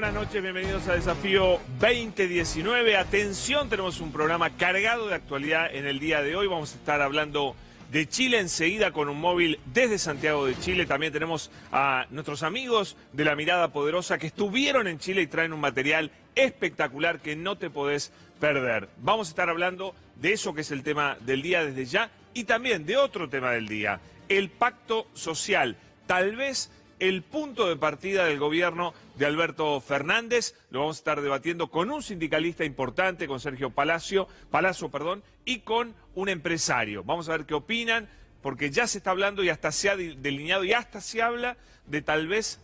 buenas noches, bienvenidos a Desafío 2019. Atención, tenemos un programa cargado de actualidad en el día de hoy. Vamos a estar hablando de Chile enseguida con un móvil desde Santiago de Chile. También tenemos a nuestros amigos de La Mirada Poderosa que estuvieron en Chile y traen un material espectacular que no te podés perder. Vamos a estar hablando de eso que es el tema del día desde ya y también de otro tema del día, el pacto social. Tal vez el punto de partida del gobierno de Alberto Fernández. Lo vamos a estar debatiendo con un sindicalista importante, con Sergio Palazzo, y con un empresario. Vamos a ver qué opinan, porque ya se está hablando y hasta se ha delineado y hasta se habla de tal vez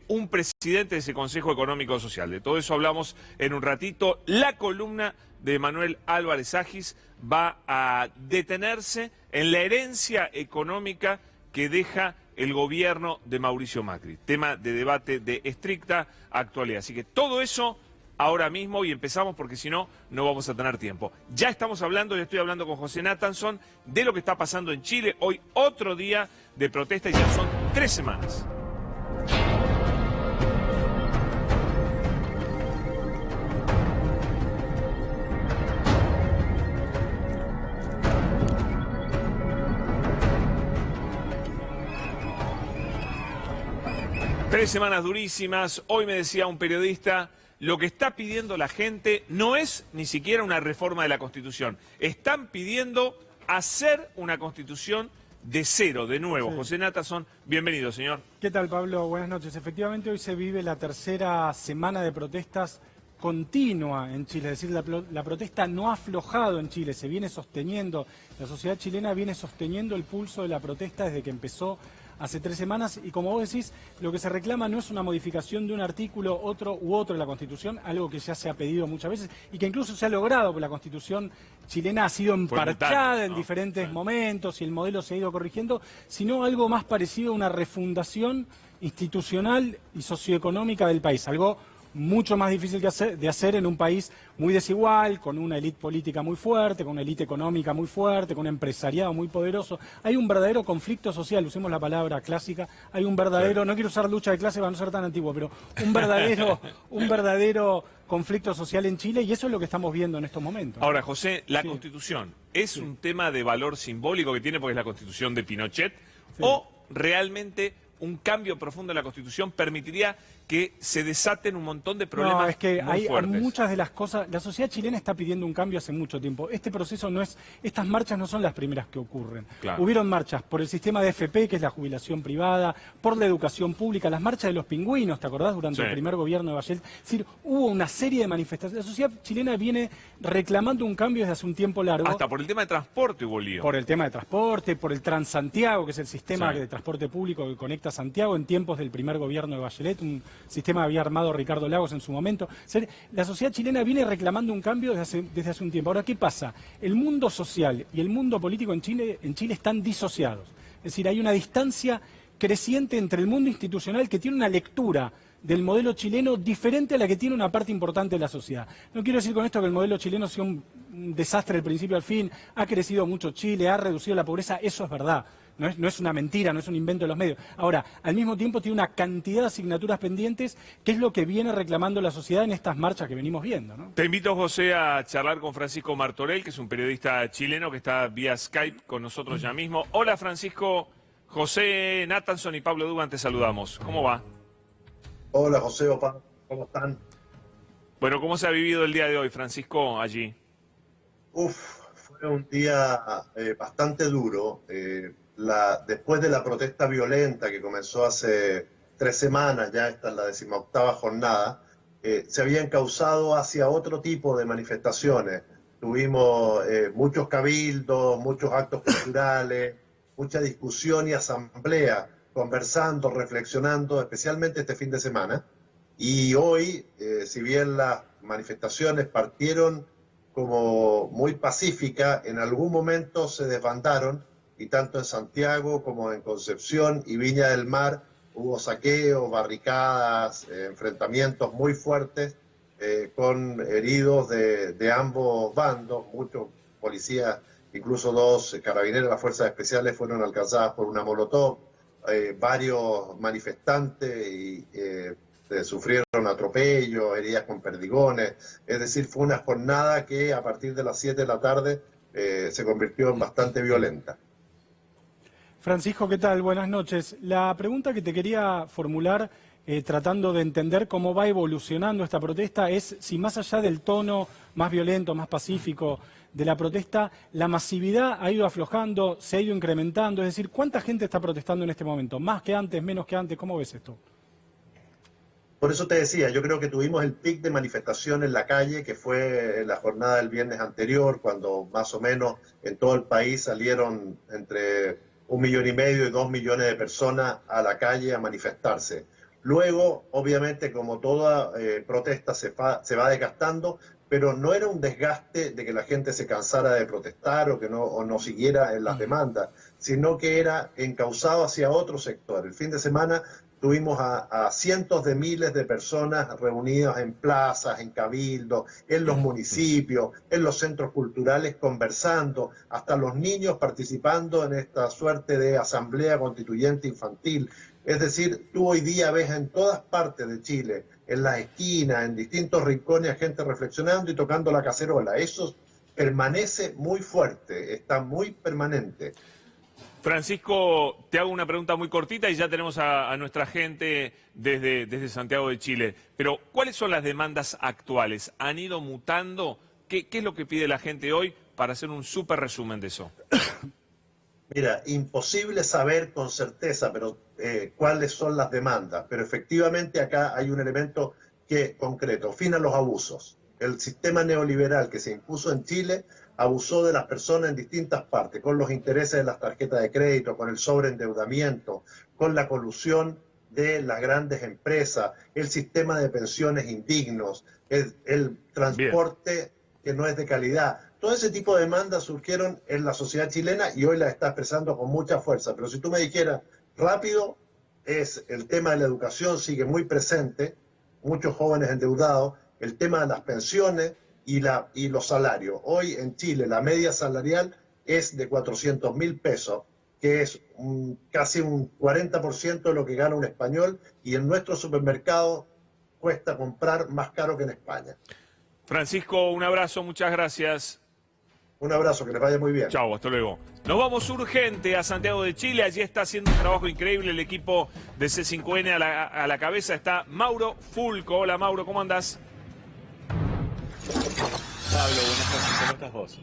un presidente de ese Consejo Económico Social. De todo eso hablamos en un ratito. La columna de Manuel Álvarez Agis va a detenerse en la herencia económica que deja el gobierno de Mauricio Macri. Tema de debate de estricta actualidad. Así que todo eso ahora mismo y empezamos porque si no, no vamos a tener tiempo. Ya estamos hablando, ya estoy hablando con José Nathanson de lo que está pasando en Chile. Hoy otro día de protesta y ya son 3 semanas. Tres semanas durísimas. Hoy me decía un periodista, lo que está pidiendo la gente no es ni siquiera una reforma de la Constitución. Están pidiendo hacer una Constitución de cero, de nuevo. Sí. José Nathanson, bienvenido, señor. ¿Qué tal, Pablo? Buenas noches. Efectivamente, hoy se vive la tercera semana de protestas continua en Chile, es decir, la protesta no ha aflojado en Chile, se viene sosteniendo, la sociedad chilena viene sosteniendo el pulso de la protesta desde que empezó hace 3 semanas y como vos decís, lo que se reclama no es una modificación de un artículo, otro de la Constitución, algo que ya se ha pedido muchas veces y que incluso se ha logrado, porque la Constitución chilena ha sido emparchada en diferentes momentos y el modelo se ha ido corrigiendo, sino algo más parecido a una refundación institucional y socioeconómica del país, algo mucho más difícil de hacer en un país muy desigual, con una élite política muy fuerte, con una élite económica muy fuerte, con un empresariado muy poderoso. Hay un verdadero conflicto social, usemos la palabra clásica, hay un verdadero, no quiero usar lucha de clase para no ser tan antiguo, pero un verdadero conflicto social en Chile y eso es lo que estamos viendo en estos momentos. Ahora, José, la Constitución, ¿es un tema de valor simbólico que tiene porque es la Constitución de Pinochet o realmente un cambio profundo en la Constitución permitiría que se desaten un montón de problemas? No, es que hay fuertes. Muchas de las cosas, la sociedad chilena está pidiendo un cambio hace mucho tiempo. Este proceso no es, estas marchas no son las primeras que ocurren. Claro. Hubieron marchas por el sistema de FP, que es la jubilación privada, por la educación pública, las marchas de los pingüinos, ¿te acordás? Durante el primer gobierno de Bachelet. Es decir, hubo una serie de manifestaciones. La sociedad chilena viene reclamando un cambio desde hace un tiempo largo. Hasta por el tema de transporte hubo lío. Por el tema de transporte, por el Transantiago, que es el sistema de transporte público que conecta Santiago en tiempos del primer gobierno de Bachelet, un sistema había armado Ricardo Lagos en su momento. La sociedad chilena viene reclamando un cambio desde hace un tiempo. Ahora, ¿qué pasa? El mundo social y el mundo político en Chile están disociados. Es decir, hay una distancia creciente entre el mundo institucional que tiene una lectura del modelo chileno diferente a la que tiene una parte importante de la sociedad. No quiero decir con esto que el modelo chileno sea un desastre del principio al fin, ha crecido mucho Chile, ha reducido la pobreza, eso es verdad. No es una mentira, no es un invento de los medios. Ahora, al mismo tiempo tiene una cantidad de asignaturas pendientes, que es lo que viene reclamando la sociedad en estas marchas que venimos viendo, ¿no? Te invito, José, a charlar con Francisco Martorell, que es un periodista chileno que está vía Skype con nosotros ya mismo. Hola, Francisco. José Nathanson y Pablo Dugan, te saludamos. ¿Cómo va? Hola, José, Opa. ¿Cómo están? Bueno, ¿cómo se ha vivido el día de hoy, Francisco, allí? Fue un día bastante duro. Después de la protesta violenta que comenzó hace 3 semanas, ya esta es la 18ª jornada, se había encauzado hacia otro tipo de manifestaciones. Tuvimos muchos cabildos, muchos actos culturales, mucha discusión y asamblea, conversando, reflexionando, especialmente este fin de semana. Y hoy, si bien las manifestaciones partieron como muy pacíficas, en algún momento se desbandaron, y tanto en Santiago como en Concepción y Viña del Mar hubo saqueos, barricadas, enfrentamientos muy fuertes, con heridos de ambos bandos. Muchos policías, incluso 2 carabineros de las fuerzas especiales fueron alcanzadas por una molotov, varios manifestantes y sufrieron atropellos, heridas con perdigones. Es decir, fue una jornada que a partir de las 7 de la tarde se convirtió en bastante violenta. Francisco, ¿qué tal? Buenas noches. La pregunta que te quería formular, tratando de entender cómo va evolucionando esta protesta, es si más allá del tono más violento, más pacífico de la protesta, la masividad ha ido aflojando, se ha ido incrementando. Es decir, ¿cuánta gente está protestando en este momento? ¿Más que antes, menos que antes? ¿Cómo ves esto? Por eso te decía, yo creo que tuvimos el pic de manifestación en la calle, que fue la jornada del viernes anterior, cuando más o menos en todo el país salieron entre 1,5 millones y 2 millones de personas a la calle a manifestarse. Luego, obviamente, como toda protesta se va desgastando, pero no era un desgaste de que la gente se cansara de protestar o que no siguiera en las demandas, sino que era encauzado hacia otro sector. El fin de semana tuvimos a cientos de miles de personas reunidas en plazas, en cabildos, en los municipios, en los centros culturales conversando, hasta los niños participando en esta suerte de asamblea constituyente infantil. Es decir, tú hoy día ves en todas partes de Chile, en las esquinas, en distintos rincones, a gente reflexionando y tocando la cacerola. Eso permanece muy fuerte, está muy permanente. Francisco, te hago una pregunta muy cortita y ya tenemos a nuestra gente desde Santiago de Chile. Pero, ¿cuáles son las demandas actuales? ¿Han ido mutando? ¿Qué es lo que pide la gente hoy para hacer un súper resumen de eso? Mira, imposible saber con certeza cuáles son las demandas, pero efectivamente acá hay un elemento concreto, fin a los abusos. El sistema neoliberal que se impuso en Chile abusó de las personas en distintas partes, con los intereses de las tarjetas de crédito, con el sobreendeudamiento, con la colusión de las grandes empresas, el sistema de pensiones indignos, el transporte que no es de calidad. Todo ese tipo de demandas surgieron en la sociedad chilena y hoy las está expresando con mucha fuerza. Pero si tú me dijeras rápido, el tema de la educación sigue muy presente, muchos jóvenes endeudados, el tema de las pensiones y los salarios. Hoy en Chile la media salarial es de 400.000 pesos, que es casi un 40% de lo que gana un español, y en nuestro supermercado cuesta comprar más caro que en España. Francisco, un abrazo, muchas gracias. Un abrazo, que les vaya muy bien. Chau, hasta luego. Nos vamos urgente a Santiago de Chile. Allí está haciendo un trabajo increíble el equipo de C5N. A la cabeza está Mauro Fulco. Hola Mauro, ¿cómo andás? Pablo, buenas noches, ¿cómo estás vos?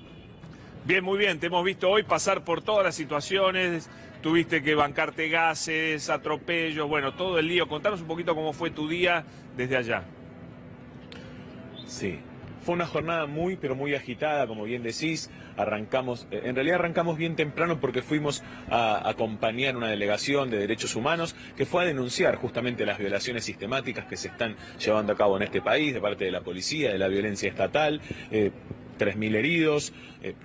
Bien, muy bien. Te hemos visto hoy pasar por todas las situaciones. Tuviste que bancarte gases, atropellos, bueno, todo el lío. Contanos un poquito cómo fue tu día desde allá. Sí, fue una jornada muy, pero muy agitada, como bien decís. En realidad arrancamos bien temprano porque fuimos a acompañar una delegación de derechos humanos que fue a denunciar justamente las violaciones sistemáticas que se están llevando a cabo en este país de parte de la policía, de la violencia estatal. 3.000 heridos,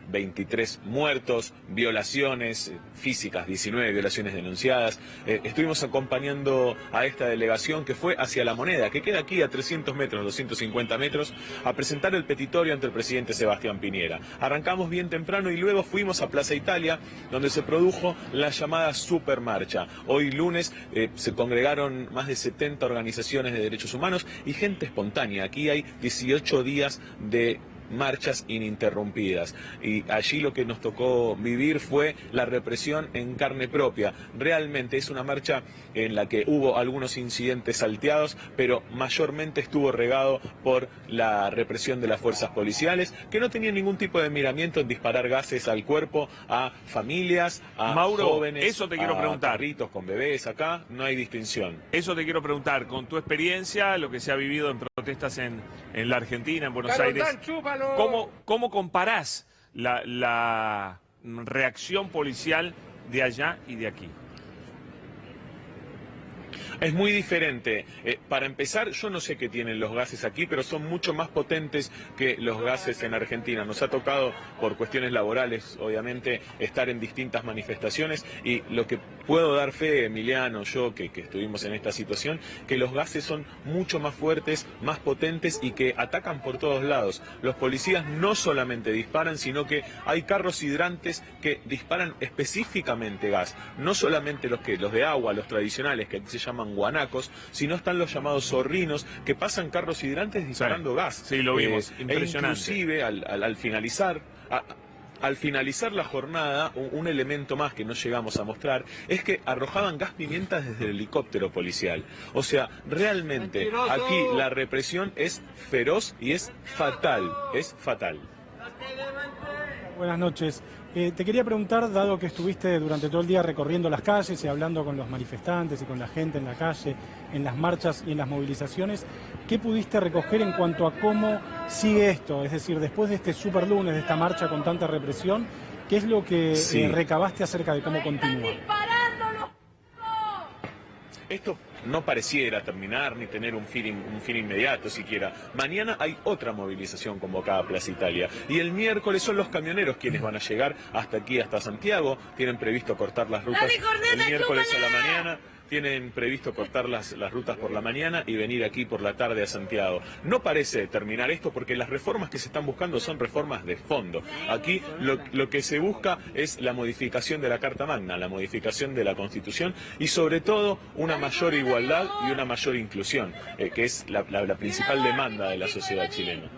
23 muertos, violaciones físicas, 19 violaciones denunciadas. Estuvimos acompañando a esta delegación que fue hacia La Moneda, que queda aquí a 300 metros, 250 metros, a presentar el petitorio ante el presidente Sebastián Piñera. Arrancamos bien temprano y luego fuimos a Plaza Italia, donde se produjo la llamada supermarcha. Hoy lunes se congregaron más de 70 organizaciones de derechos humanos y gente espontánea. Aquí hay 18 días de marchas ininterrumpidas, y allí lo que nos tocó vivir fue la represión en carne propia. Realmente es una marcha en la que hubo algunos incidentes salteados, pero mayormente estuvo regado por la represión de las fuerzas policiales, que no tenían ningún tipo de miramiento en disparar gases al cuerpo a familias, a Mauro, jóvenes, eso te quiero preguntar. Carritos con bebés. Acá no hay distinción. Eso te quiero preguntar, con tu experiencia, lo que se ha vivido en protestas en la Argentina, en Buenos Aires, ¿cómo comparás la reacción policial de allá y de aquí? Es muy diferente. Para empezar, yo no sé qué tienen los gases aquí, pero son mucho más potentes que los gases en Argentina. Nos ha tocado, por cuestiones laborales, obviamente, estar en distintas manifestaciones, y lo que puedo dar fe, Emiliano, yo, que estuvimos en esta situación, que los gases son mucho más fuertes, más potentes y que atacan por todos lados. Los policías no solamente disparan, sino que hay carros hidrantes que disparan específicamente gas. No solamente los de agua, los tradicionales, que aquí se llaman llaman guanacos, sino están los llamados zorrinos, que pasan carros hidrantes disparando gas. Sí, lo vimos, impresionante. E inclusive al finalizar... Al finalizar la jornada, un elemento más que no llegamos a mostrar es que arrojaban gas pimienta desde el helicóptero policial. O sea, realmente ¡Mentiroso! aquí la represión es feroz y es fatal, es fatal. Buenas noches. Te quería preguntar, dado que estuviste durante todo el día recorriendo las calles y hablando con los manifestantes y con la gente en la calle, en las marchas y en las movilizaciones, ¿qué pudiste recoger en cuanto a cómo sigue esto? Es decir, después de este super lunes, de esta marcha con tanta represión, ¿qué es lo que recabaste acerca de cómo continúa? Esto no pareciera terminar ni tener un fin inmediato siquiera. Mañana hay otra movilización convocada a Plaza Italia. Y el miércoles son los camioneros quienes van a llegar hasta aquí, hasta Santiago. Tienen previsto cortar las rutas el miércoles a la mañana. Tienen previsto cortar las rutas por la mañana y venir aquí por la tarde a Santiago. No parece terminar esto porque las reformas que se están buscando son reformas de fondo. Aquí lo que se busca es la modificación de la Carta Magna, la modificación de la Constitución y sobre todo una mayor igualdad y una mayor inclusión, que es la principal demanda de la sociedad chilena.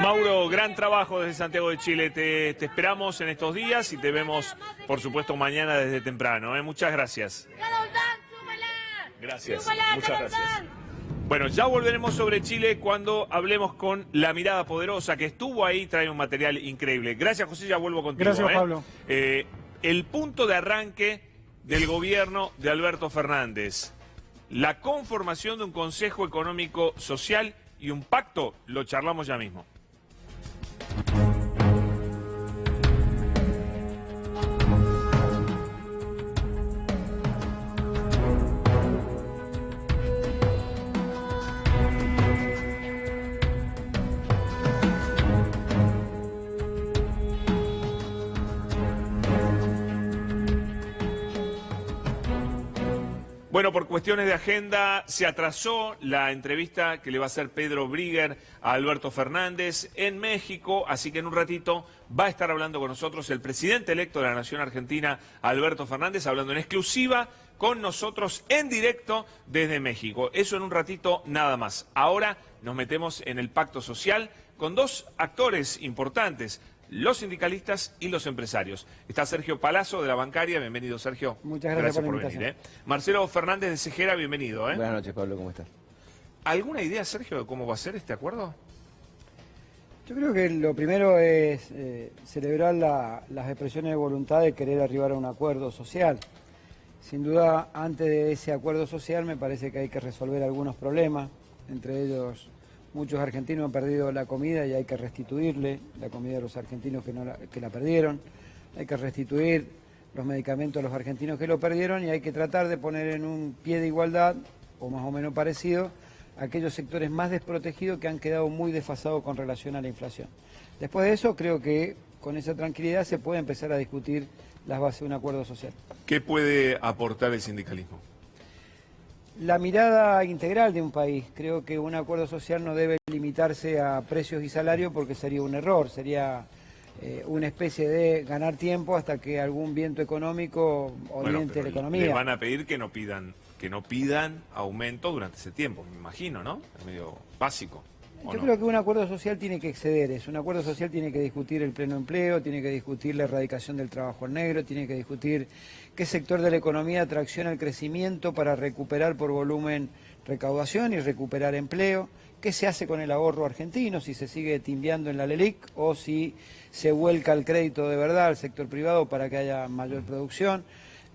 Mauro, gran trabajo desde Santiago de Chile. Te esperamos en estos días y te vemos, por supuesto, mañana desde temprano. Muchas gracias. Gracias, muchas gracias. Bueno, ya volveremos sobre Chile cuando hablemos con La Mirada Poderosa, que estuvo ahí, trae un material increíble. Gracias, José, ya vuelvo contigo. Gracias, Pablo. El punto de arranque del gobierno de Alberto Fernández, la conformación de un Consejo Económico Social y un pacto, lo charlamos ya mismo. Bueno, por cuestiones de agenda se atrasó la entrevista que le va a hacer Pedro Brigger a Alberto Fernández en México, así que en un ratito va a estar hablando con nosotros el presidente electo de la Nación Argentina, Alberto Fernández, hablando en exclusiva con nosotros en directo desde México. Eso en un ratito nada más. Ahora nos metemos en el pacto social con dos actores importantes, los sindicalistas y los empresarios. Está Sergio Palazzo de la Bancaria, bienvenido Sergio. Muchas gracias por venir. Marcelo Fernández de Cejera, bienvenido. Buenas noches, Pablo, ¿cómo estás? ¿Alguna idea, Sergio, de cómo va a ser este acuerdo? Yo creo que lo primero es celebrar las expresiones de voluntad de querer arribar a un acuerdo social. Sin duda, antes de ese acuerdo social me parece que hay que resolver algunos problemas, entre ellos muchos argentinos han perdido la comida y hay que restituirle la comida a los argentinos que la perdieron. Hay que restituir los medicamentos a los argentinos que lo perdieron y hay que tratar de poner en un pie de igualdad, o más o menos parecido, a aquellos sectores más desprotegidos que han quedado muy desfasados con relación a la inflación. Después de eso, creo que con esa tranquilidad se puede empezar a discutir las bases de un acuerdo social. ¿Qué puede aportar el sindicalismo? La mirada integral de un país. Creo que un acuerdo social no debe limitarse a precios y salarios porque sería un error, sería una especie de ganar tiempo hasta que algún viento económico oriente la economía. Les van a pedir que no pidan aumento durante ese tiempo, me imagino, ¿no? Es medio básico. Yo creo que un acuerdo social tiene que exceder eso. Un acuerdo social tiene que discutir el pleno empleo, tiene que discutir la erradicación del trabajo negro, tiene que discutir qué sector de la economía tracciona el crecimiento para recuperar por volumen recaudación y recuperar empleo, qué se hace con el ahorro argentino, si se sigue timbiando en la LELIC o si se vuelca el crédito de verdad al sector privado para que haya mayor producción.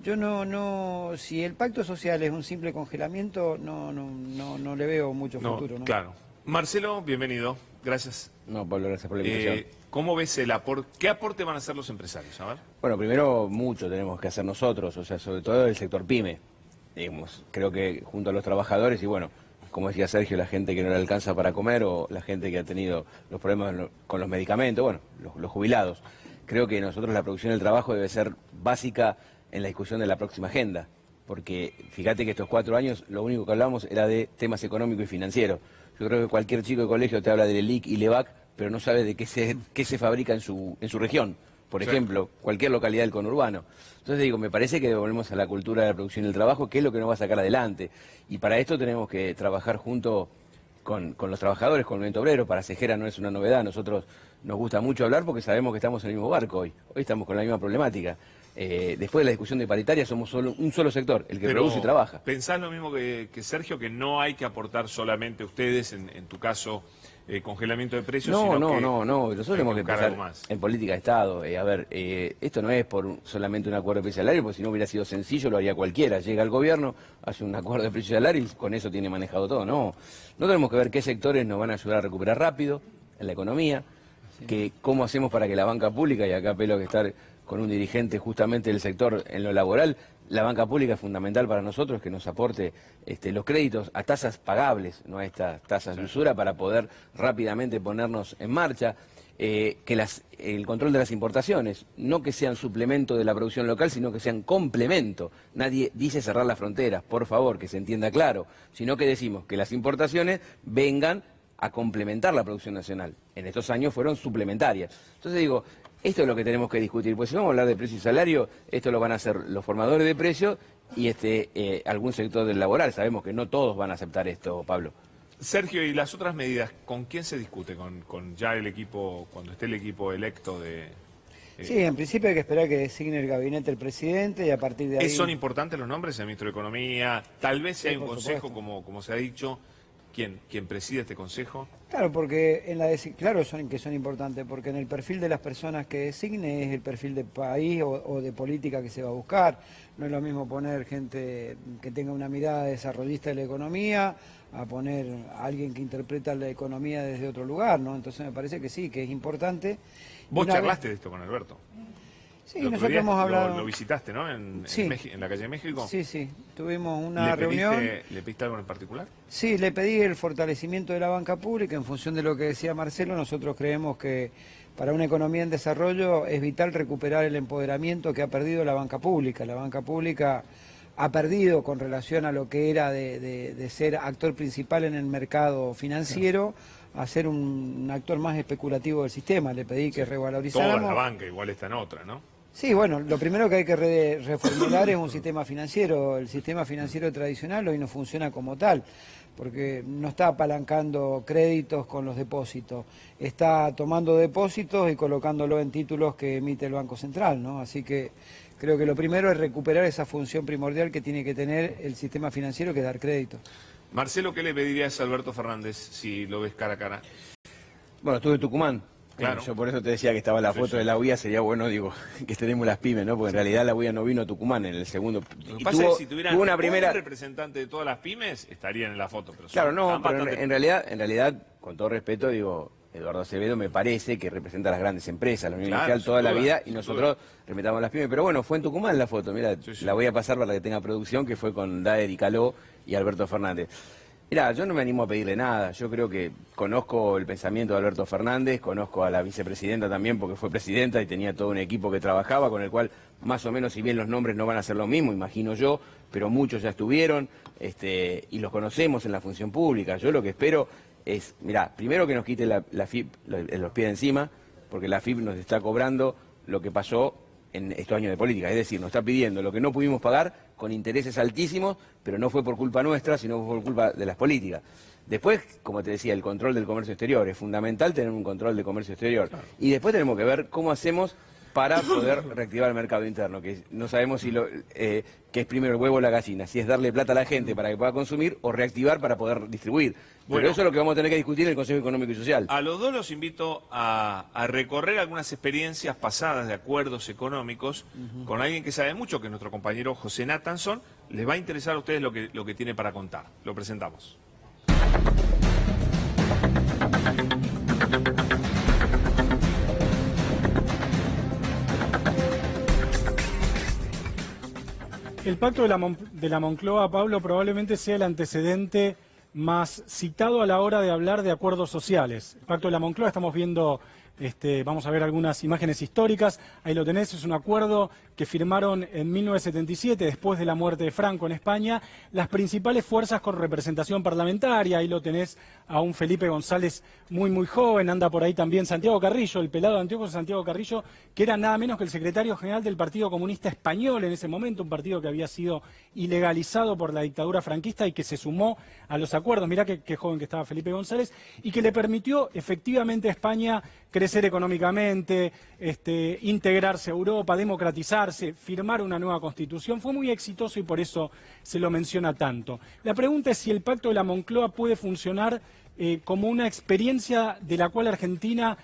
Yo si el pacto social es un simple congelamiento, no le veo mucho futuro, ¿no? Claro. Marcelo, bienvenido. Gracias. No, Pablo, gracias por la invitación. ¿Cómo ves el aporte? ¿Qué aporte van a hacer los empresarios? A ver. Bueno, primero mucho tenemos que hacer nosotros, o sea, sobre todo el sector pyme. Digamos, creo que junto a los trabajadores y bueno, como decía Sergio, la gente que no le alcanza para comer o la gente que ha tenido los problemas con los medicamentos, bueno, los jubilados. Creo que nosotros la producción del trabajo debe ser básica en la discusión de la próxima agenda, porque fíjate que estos 4 años lo único que hablamos era de temas económicos y financieros. Yo creo que cualquier chico de colegio te habla de LELIC y LEVAC, pero no sabe de qué se fabrica en su región. por Sí. ejemplo, cualquier localidad del conurbano. Entonces digo, me parece que volvemos a la cultura de la producción y el trabajo, que es lo que nos va a sacar adelante. Y para esto tenemos que trabajar junto con los trabajadores, con el movimiento obrero. Para Cejera no es una novedad, nosotros nos gusta mucho hablar porque sabemos que estamos en el mismo barco hoy. Hoy estamos con la misma problemática. Después de la discusión de paritaria somos un solo sector, el que Pero produce y trabaja. ¿pensás lo mismo que Sergio, que no hay que aportar solamente ustedes, en tu caso, congelamiento de precios? No, sino no, que no, no, nosotros hay tenemos que buscar pensar algo más? en política de Estado. Esto no es por solamente un acuerdo de precio y salario, porque si no hubiera sido sencillo lo haría cualquiera. Llega el gobierno, hace un acuerdo de precio y salario y con eso tiene manejado todo. No tenemos que ver qué sectores nos van a ayudar a recuperar rápido en la economía, que cómo hacemos para que la banca pública, y acá apelo que estar con un dirigente justamente del sector en lo laboral, la banca pública es fundamental para nosotros, que nos aporte los créditos a tasas pagables, no a estas tasas de usura, para poder rápidamente ponernos en marcha. El control de las importaciones, no que sean suplemento de la producción local, sino que sean complemento. Nadie dice cerrar las fronteras, por favor, que se entienda claro, sino que decimos que las importaciones vengan a complementar la producción nacional. En estos años fueron suplementarias. Entonces digo, esto es lo que tenemos que discutir, pues si vamos a hablar de precio y salario, esto lo van a hacer los formadores de precios y algún sector del laboral. Sabemos que no todos van a aceptar esto, Pablo. Sergio, ¿y las otras medidas, con quién se discute? ¿Con ya el equipo, cuando esté el equipo electo de...? Sí, en principio hay que esperar que designe el gabinete el presidente y a partir de ahí... ¿Son importantes los nombres? El ministro de Economía, tal vez si hay un por consejo, supuesto. como se ha dicho. ¿Quién preside este consejo? Claro, porque claro que son importantes, porque en el perfil de las personas que designe es el perfil de país o de política que se va a buscar. No es lo mismo poner gente que tenga una mirada desarrollista de la economía a poner a alguien que interpreta la economía desde otro lugar, ¿no? Entonces me parece que sí, que es importante. Vos Una charlaste de esto con Alberto. Sí, El otro nosotros día hemos hablado... Lo visitaste, ¿no? Sí. En la calle de México. Sí, sí, tuvimos una reunión. ¿Le pediste algo en particular? Sí, le pedí el fortalecimiento de la banca pública. En función de lo que decía Marcelo, nosotros creemos que para una economía en desarrollo es vital recuperar el empoderamiento que ha perdido la banca pública. La banca pública ha perdido con relación a lo que era de ser actor principal en el mercado financiero a ser un actor más especulativo del sistema. Le pedí que revalorizáramos. Toda la banca igual está en otra, ¿no? Sí, bueno, lo primero que hay que reformular es un sistema financiero. El sistema financiero tradicional hoy no funciona como tal, porque no está apalancando créditos con los depósitos, está tomando depósitos y colocándolo en títulos que emite el Banco Central, ¿no? Así que creo que lo primero es recuperar esa función primordial que tiene que tener el sistema financiero, que es dar crédito. Marcelo, ¿qué le pedirías a Alberto Fernández si lo ves cara a cara? Bueno, estuve en Tucumán. Claro. Yo por eso te decía que estaba la foto de la UIA, sería bueno, digo, que tenemos las pymes, ¿no? Porque en realidad la UIA no vino a Tucumán en el segundo. Lo que pasa es que si tuvieran una primera... un representante de todas las pymes, estarían en la foto. Pero claro, no, están pero bastante... en realidad, con todo respeto, digo, Eduardo Acevedo me parece que representa a las grandes empresas, la Unión Claro, Industrial toda sin la duda, vida, y sin nosotros respetamos a las pymes. Pero bueno, fue en Tucumán la foto, mira, Sí. la voy a pasar para que tenga producción, que fue con Daer y Caló y Alberto Fernández. Mirá, yo no me animo a pedirle nada, yo creo que conozco el pensamiento de Alberto Fernández, conozco a la vicepresidenta también porque fue presidenta y tenía todo un equipo que trabajaba, con el cual más o menos, si bien los nombres no van a ser lo mismo, imagino yo, pero muchos ya estuvieron y los conocemos en la función pública. Yo lo que espero es, mirá, primero que nos quite la FIP los pies de encima, porque la FIP nos está cobrando lo que pasó en estos años de política, es decir, nos está pidiendo lo que no pudimos pagar con intereses altísimos, pero no fue por culpa nuestra, sino por culpa de las políticas. Después, como te decía, el control del comercio exterior, es fundamental tener un control de comercio exterior. Claro. Y después tenemos que ver cómo hacemos para poder reactivar el mercado interno, que no sabemos si que es primero el huevo o la gallina, si es darle plata a la gente para que pueda consumir o reactivar para poder distribuir. Bueno, pero eso es lo que vamos a tener que discutir en el Consejo Económico y Social. A los dos los invito a recorrer algunas experiencias pasadas de acuerdos económicos con alguien que sabe mucho, que es nuestro compañero José Nathanson. Les va a interesar a ustedes lo que tiene para contar. Lo presentamos. El pacto de la Moncloa, Pablo, probablemente sea el antecedente más citado a la hora de hablar de acuerdos sociales. El pacto de la Moncloa, estamos viendo Vamos a ver algunas imágenes históricas. Ahí lo tenés, es un acuerdo que firmaron en 1977, después de la muerte de Franco en España, las principales fuerzas con representación parlamentaria. Ahí lo tenés a un Felipe González muy joven, anda por ahí también Santiago Carrillo, el pelado de Anteojos Santiago Carrillo, que era nada menos que el secretario general del Partido Comunista Español en ese momento, un partido que había sido ilegalizado por la dictadura franquista y que se sumó a los acuerdos. Mirá qué joven que estaba Felipe González, y que le permitió efectivamente a España crecer económicamente, integrarse a Europa, democratizarse, firmar una nueva constitución. Fue muy exitoso y por eso se lo menciona tanto. La pregunta es si el Pacto de la Moncloa puede funcionar como una experiencia a la cual Argentina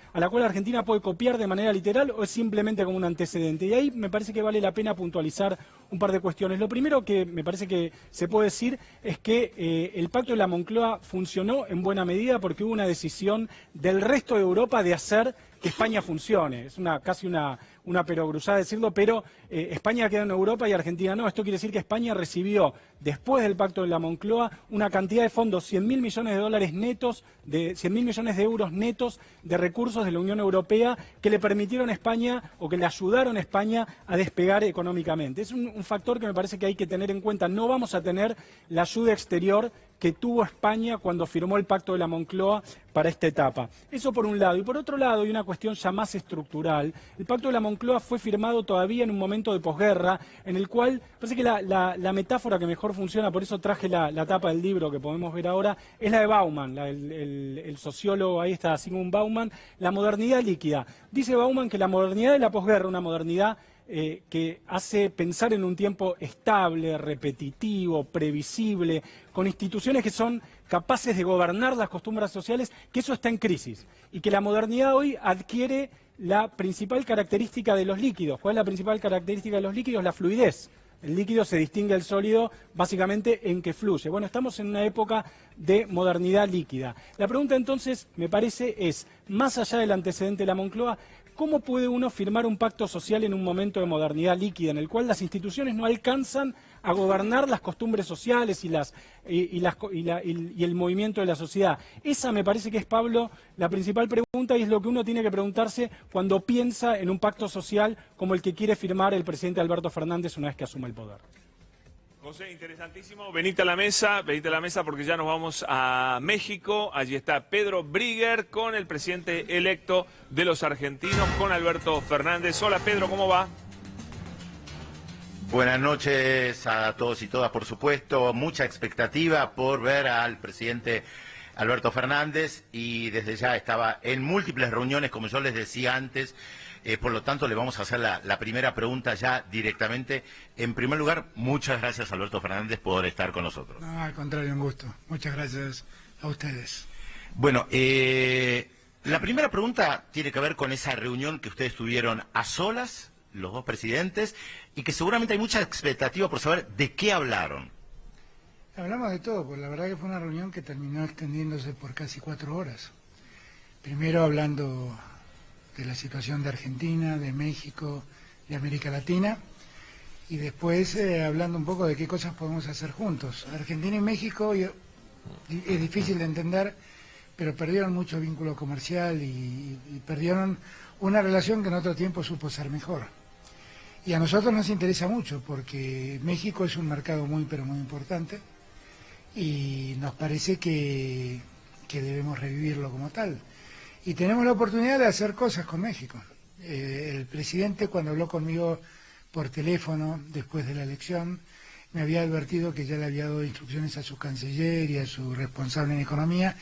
puede copiar de manera literal, o es simplemente como un antecedente. Y ahí me parece que vale la pena puntualizar un par de cuestiones. Lo primero que me parece que se puede decir es que el Pacto de la Moncloa funcionó en buena medida porque hubo una decisión del resto de Europa de hacer que España funcione. Es casi una perogrusada decirlo, pero España queda en Europa y Argentina no. Esto quiere decir que España recibió, después del Pacto de la Moncloa, una cantidad de fondos, 100.000 millones de dólares netos, 100.000 millones de euros netos de recursos de la Unión Europea que le permitieron a España, o que le ayudaron a España a despegar económicamente. Es un factor que me parece que hay que tener en cuenta. No vamos a tener la ayuda exterior que tuvo España cuando firmó el Pacto de la Moncloa para esta etapa. Eso por un lado. Y por otro lado, y una cuestión ya más estructural, el Pacto de la Moncloa fue firmado todavía en un momento de posguerra, en el cual, parece que la metáfora que mejor funciona, por eso traje la tapa del libro que podemos ver ahora, es la de Bauman, el sociólogo, ahí está Sigmund Bauman, la modernidad líquida. Dice Bauman que la modernidad de la posguerra, una modernidad que hace pensar en un tiempo estable, repetitivo, previsible, con instituciones que son capaces de gobernar las costumbres sociales, que eso está en crisis. Y que la modernidad hoy adquiere la principal característica de los líquidos. ¿Cuál es la principal característica de los líquidos? La fluidez. El líquido se distingue del sólido básicamente en que fluye. Bueno, estamos en una época de modernidad líquida. La pregunta entonces, me parece, es, más allá del antecedente de la Moncloa, ¿cómo puede uno firmar un pacto social en un momento de modernidad líquida, en el cual las instituciones no alcanzan a gobernar las costumbres sociales y el movimiento de la sociedad? Esa me parece que es, Pablo, la principal pregunta, y es lo que uno tiene que preguntarse cuando piensa en un pacto social como el que quiere firmar el presidente Alberto Fernández una vez que asuma el poder. José, interesantísimo. Venite a la mesa porque ya nos vamos a México. Allí está Pedro Brigger con el presidente electo de los argentinos, con Alberto Fernández. Hola Pedro, ¿cómo va? Buenas noches a todos y todas, por supuesto. Mucha expectativa por ver al presidente Alberto Fernández, y desde ya estaba en múltiples reuniones, como yo les decía antes. Por lo tanto, le vamos a hacer la primera pregunta ya directamente. En primer lugar, muchas gracias, Alberto Fernández, por estar con nosotros. No, al contrario, un gusto. Muchas gracias a ustedes. Bueno, la primera pregunta tiene que ver con esa reunión que ustedes tuvieron a solas, los dos presidentes, y que seguramente hay mucha expectativa por saber de qué hablaron. Hablamos de todo, pues la verdad que fue una reunión que terminó extendiéndose por casi 4 horas. Primero hablando de la situación de Argentina, de México, de América Latina, y después hablando un poco de qué cosas podemos hacer juntos. Argentina y México es difícil de entender, pero perdieron mucho vínculo comercial y perdieron una relación que en otro tiempo supo ser mejor. Y a nosotros nos interesa mucho porque México es un mercado muy, pero muy importante, y nos parece que debemos revivirlo como tal. Y tenemos la oportunidad de hacer cosas con México. El presidente, cuando habló conmigo por teléfono después de la elección, me había advertido que ya le había dado instrucciones a su canciller y a su responsable en economía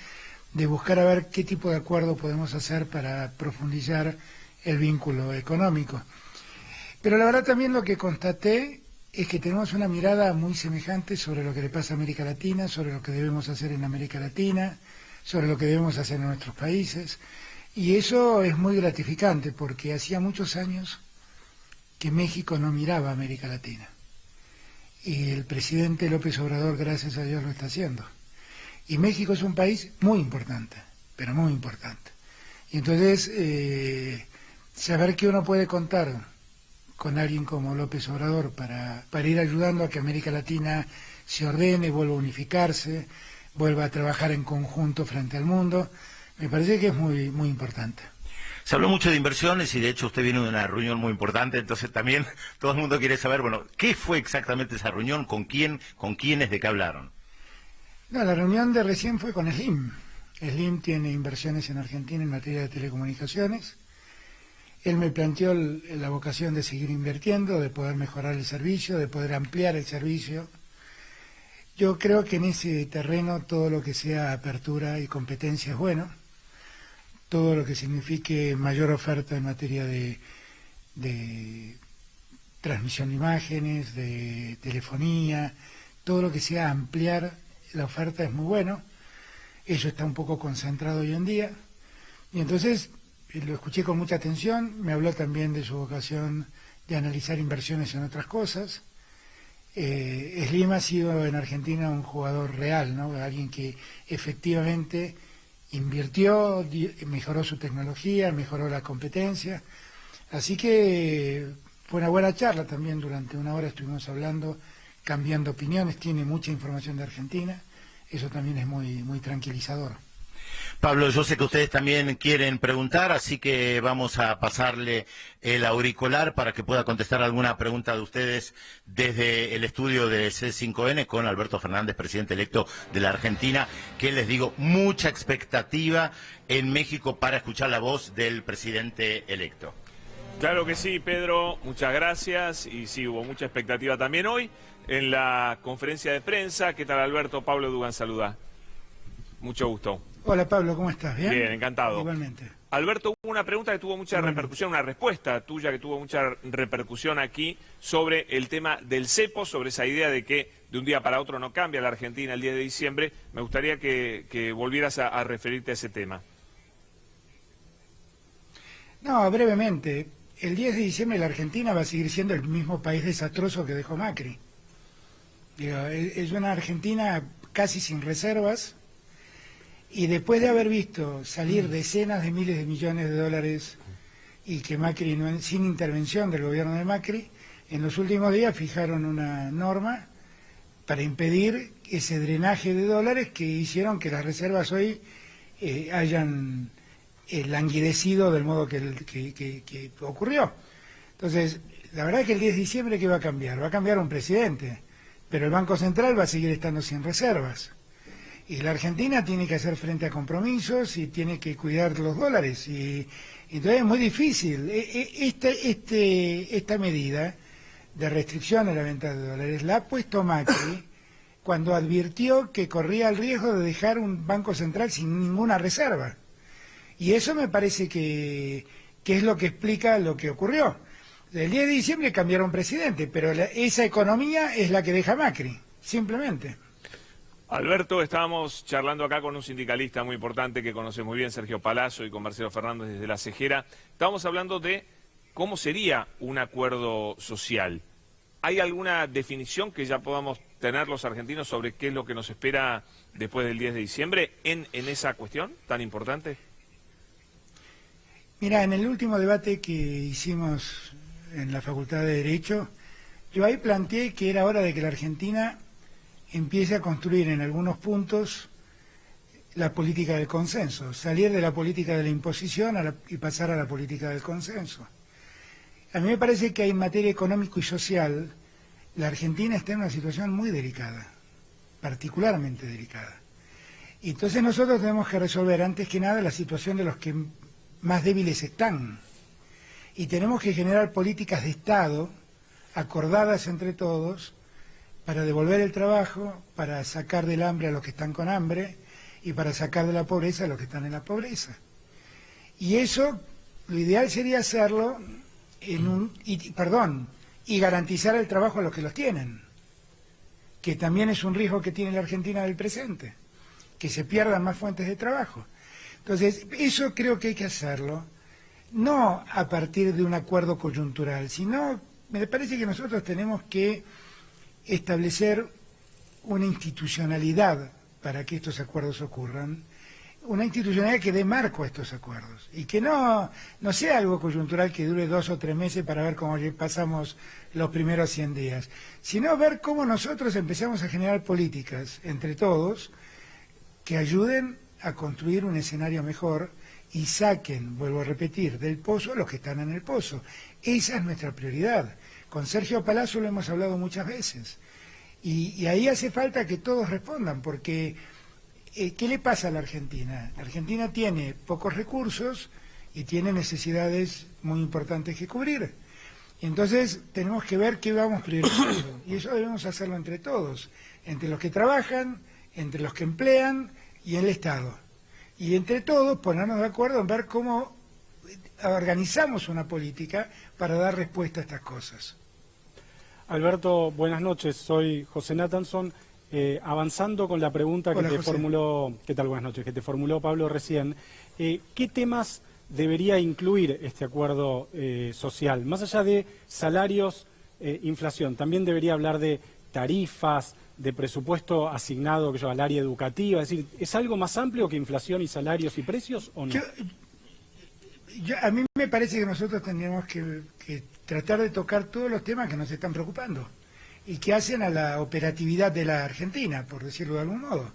de buscar a ver qué tipo de acuerdo podemos hacer para profundizar el vínculo económico. Pero la verdad también lo que constaté es que tenemos una mirada muy semejante sobre lo que le pasa a América Latina, sobre lo que debemos hacer en América Latina, sobre lo que debemos hacer en nuestros países, y eso es muy gratificante porque hacía muchos años que México no miraba a América Latina, y el presidente López Obrador, gracias a Dios, lo está haciendo. Y México es un país muy importante, pero muy importante. Y entonces, saber que uno puede contar con alguien como López Obrador para ir ayudando a que América Latina se ordene, vuelva a unificarse, vuelva a trabajar en conjunto frente al mundo, me parece que es muy, muy importante. Se habló mucho de inversiones y de hecho usted viene de una reunión muy importante, entonces también todo el mundo quiere saber, bueno, ¿qué fue exactamente esa reunión? ¿Con quién? ¿Con quiénes? ¿De qué hablaron? No, la reunión de recién fue con Slim. Slim tiene inversiones en Argentina en materia de telecomunicaciones. Él me planteó la vocación de seguir invirtiendo, de poder mejorar el servicio, de poder ampliar el servicio. Yo creo que en ese terreno todo lo que sea apertura y competencia es bueno. Todo lo que signifique mayor oferta en materia de transmisión de imágenes, de telefonía, todo lo que sea ampliar la oferta es muy bueno. Eso está un poco concentrado hoy en día. Y entonces lo escuché con mucha atención, me habló también de su vocación de analizar inversiones en otras cosas. Slim ha sido en Argentina un jugador real, ¿no? Alguien que efectivamente invirtió, mejoró su tecnología, mejoró la competencia, así que fue una buena charla también. Durante una hora estuvimos hablando, cambiando opiniones, tiene mucha información de Argentina, eso también es muy tranquilizador. Pablo, yo sé que ustedes también quieren preguntar, así que vamos a pasarle el auricular para que pueda contestar alguna pregunta de ustedes desde el estudio de C5N con Alberto Fernández, presidente electo de la Argentina, que les digo, mucha expectativa en México para escuchar la voz del presidente electo. Claro que sí, Pedro, muchas gracias. Y sí, hubo mucha expectativa también hoy en la conferencia de prensa. ¿Qué tal, Alberto? Pablo Dugan saluda. Mucho gusto. Hola, Pablo, ¿cómo estás? ¿Bien? Bien, encantado. Igualmente. Alberto, hubo una pregunta que tuvo mucha repercusión, una respuesta tuya que tuvo mucha repercusión aquí sobre el tema del cepo, sobre esa idea de que de un día para otro no cambia la Argentina el 10 de diciembre. Me gustaría que volvieras a referirte a ese tema. No, brevemente. El 10 de diciembre la Argentina va a seguir siendo el mismo país desastroso que dejó Macri. Digo, es una Argentina casi sin reservas. Y después de haber visto salir decenas de miles de millones de dólares y que Macri, sin intervención del gobierno de Macri, en los últimos días fijaron una norma para impedir ese drenaje de dólares que hicieron que las reservas hoy hayan languidecido del modo que ocurrió. Entonces, la verdad es que el 10 de diciembre, ¿qué va a cambiar? Va a cambiar un presidente, pero el Banco Central va a seguir estando sin reservas. Y la Argentina tiene que hacer frente a compromisos y tiene que cuidar los dólares. Y entonces es muy difícil. Esta medida de restricción a la venta de dólares la ha puesto Macri cuando advirtió que corría el riesgo de dejar un Banco Central sin ninguna reserva. Y eso me parece que es lo que explica lo que ocurrió. El 10 de diciembre cambiaron presidente, pero esa economía es la que deja Macri, simplemente. Alberto, estábamos charlando acá con un sindicalista muy importante que conoce muy bien, Sergio Palazzo, y con Marcelo Fernández desde La Cejera. Estábamos hablando de cómo sería un acuerdo social. ¿Hay alguna definición que ya podamos tener los argentinos sobre qué es lo que nos espera después del 10 de diciembre en esa cuestión tan importante? Mira, en el último debate que hicimos en la Facultad de Derecho, yo ahí planteé que era hora de que la Argentina empiece a construir en algunos puntos la política del consenso, salir de la política de la imposición y pasar a la política del consenso. A mí me parece que en materia económica y social la Argentina está en una situación muy delicada, particularmente delicada. Y entonces nosotros tenemos que resolver antes que nada la situación de los que más débiles están. Y tenemos que generar políticas de Estado acordadas entre todos para devolver el trabajo, para sacar del hambre a los que están con hambre y para sacar de la pobreza a los que están en la pobreza. Y eso, lo ideal sería hacerlo y garantizar el trabajo a los que los tienen, que también es un riesgo que tiene la Argentina del presente, que se pierdan más fuentes de trabajo. Entonces, eso creo que hay que hacerlo, no a partir de un acuerdo coyuntural, sino, me parece que nosotros tenemos que establecer una institucionalidad para que estos acuerdos ocurran, una institucionalidad que dé marco a estos acuerdos y que no sea algo coyuntural que dure 2 o 3 meses para ver cómo pasamos los primeros 100 días, sino ver cómo nosotros empezamos a generar políticas entre todos que ayuden a construir un escenario mejor y saquen, vuelvo a repetir, del pozo a los que están en el pozo. Esa es nuestra prioridad. Con Sergio Palazzo lo hemos hablado muchas veces. Y ahí hace falta que todos respondan, porque ¿qué le pasa a la Argentina? La Argentina tiene pocos recursos y tiene necesidades muy importantes que cubrir. Entonces tenemos que ver qué vamos priorizando, y eso debemos hacerlo entre todos, entre los que trabajan, entre los que emplean y el Estado. Y entre todos ponernos de acuerdo en ver cómo organizamos una política para dar respuesta a estas cosas. Alberto, buenas noches, soy José Natanson. Avanzando con la pregunta que te formuló, ¿qué tal? Buenas noches, que te formuló Pablo recién. ¿Qué temas debería incluir este acuerdo social? Más allá de salarios, inflación, también debería hablar de tarifas, de presupuesto asignado al área educativa. Es decir, ¿es algo más amplio que inflación y salarios y precios o no? A mí me parece que nosotros tendríamos que tratar de tocar todos los temas que nos están preocupando y que hacen a la operatividad de la Argentina, por decirlo de algún modo.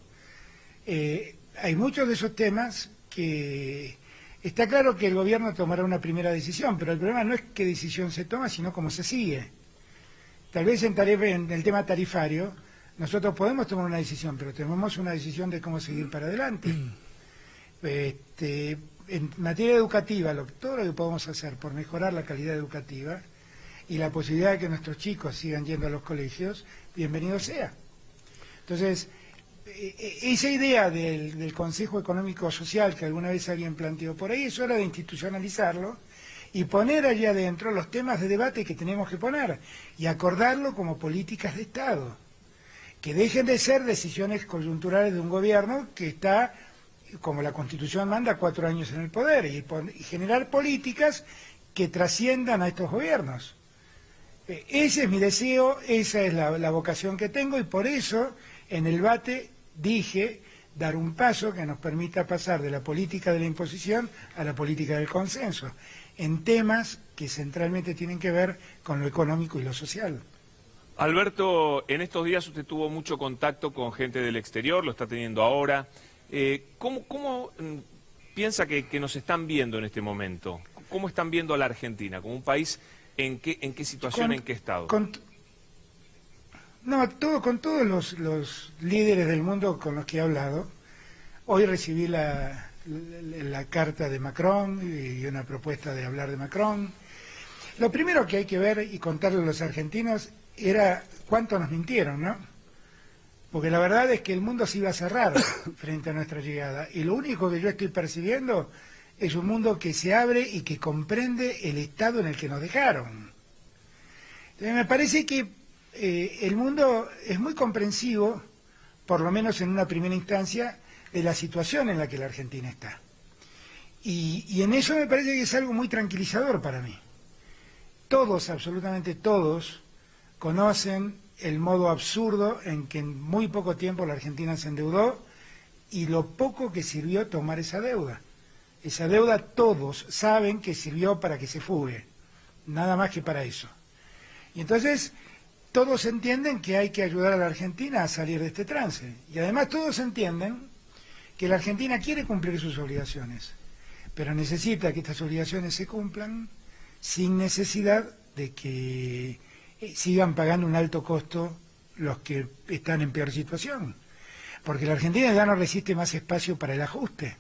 Hay muchos de esos temas que está claro que el gobierno tomará una primera decisión, pero el problema no es qué decisión se toma, sino cómo se sigue. Tal vez en el tema tarifario nosotros podemos tomar una decisión, pero tenemos una decisión de cómo seguir para adelante. En materia educativa, todo lo que podemos hacer por mejorar la calidad educativa y la posibilidad de que nuestros chicos sigan yendo a los colegios, bienvenido sea. Entonces, esa idea del Consejo Económico Social que alguna vez alguien planteó por ahí, es hora de institucionalizarlo y poner allí adentro los temas de debate que tenemos que poner y acordarlo como políticas de Estado, que dejen de ser decisiones coyunturales de un gobierno que está, como la Constitución manda, 4 años en el poder, y generar políticas que trasciendan a estos gobiernos. Ese es mi deseo, esa es la vocación que tengo, y por eso en el debate dije dar un paso que nos permita pasar de la política de la imposición a la política del consenso, en temas que centralmente tienen que ver con lo económico y lo social. Alberto, en estos días usted tuvo mucho contacto con gente del exterior, lo está teniendo ahora. ¿Cómo piensa que nos están viendo en este momento? ¿Cómo están viendo a la Argentina? ¿Como un país en qué situación, en qué estado? Con todos los líderes del mundo con los que he hablado. Hoy recibí la carta de Macron y una propuesta de hablar de Macron. Lo primero que hay que ver y contarle a los argentinos era cuánto nos mintieron, ¿no? Porque la verdad es que el mundo se iba a cerrar frente a nuestra llegada, y lo único que yo estoy percibiendo es un mundo que se abre y que comprende el estado en el que nos dejaron. Entonces, me parece que el mundo es muy comprensivo, por lo menos en una primera instancia, de la situación en la que la Argentina está. Y en eso me parece que es algo muy tranquilizador para mí. Todos, absolutamente todos, conocen el modo absurdo en que en muy poco tiempo la Argentina se endeudó y lo poco que sirvió tomar esa deuda. Esa deuda todos saben que sirvió para que se fugue, nada más que para eso. Y entonces todos entienden que hay que ayudar a la Argentina a salir de este trance. Y además todos entienden que la Argentina quiere cumplir sus obligaciones, pero necesita que estas obligaciones se cumplan sin necesidad de que sigan pagando un alto costo los que están en peor situación. Porque la Argentina ya no resiste más espacio para el ajuste.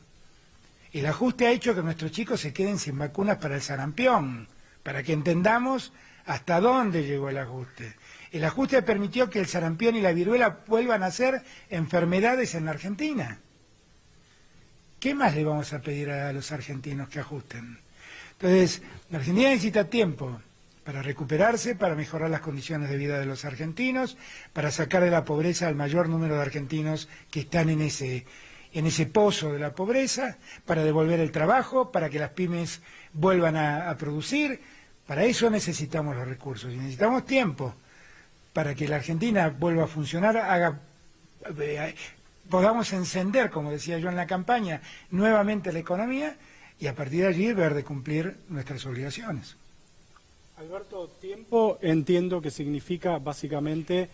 El ajuste ha hecho que nuestros chicos se queden sin vacunas para el sarampión, para que entendamos hasta dónde llegó el ajuste. El ajuste permitió que el sarampión y la viruela vuelvan a ser enfermedades en la Argentina. ¿Qué más le vamos a pedir a los argentinos que ajusten? Entonces, la Argentina necesita tiempo para recuperarse, para mejorar las condiciones de vida de los argentinos, para sacar de la pobreza al mayor número de argentinos que están en ese pozo de la pobreza, para devolver el trabajo, para que las pymes vuelvan a producir. Para eso necesitamos los recursos y necesitamos tiempo para que la Argentina vuelva a funcionar, podamos encender, como decía yo en la campaña, nuevamente la economía y a partir de allí ver de cumplir nuestras obligaciones. Alberto, tiempo entiendo que significa básicamente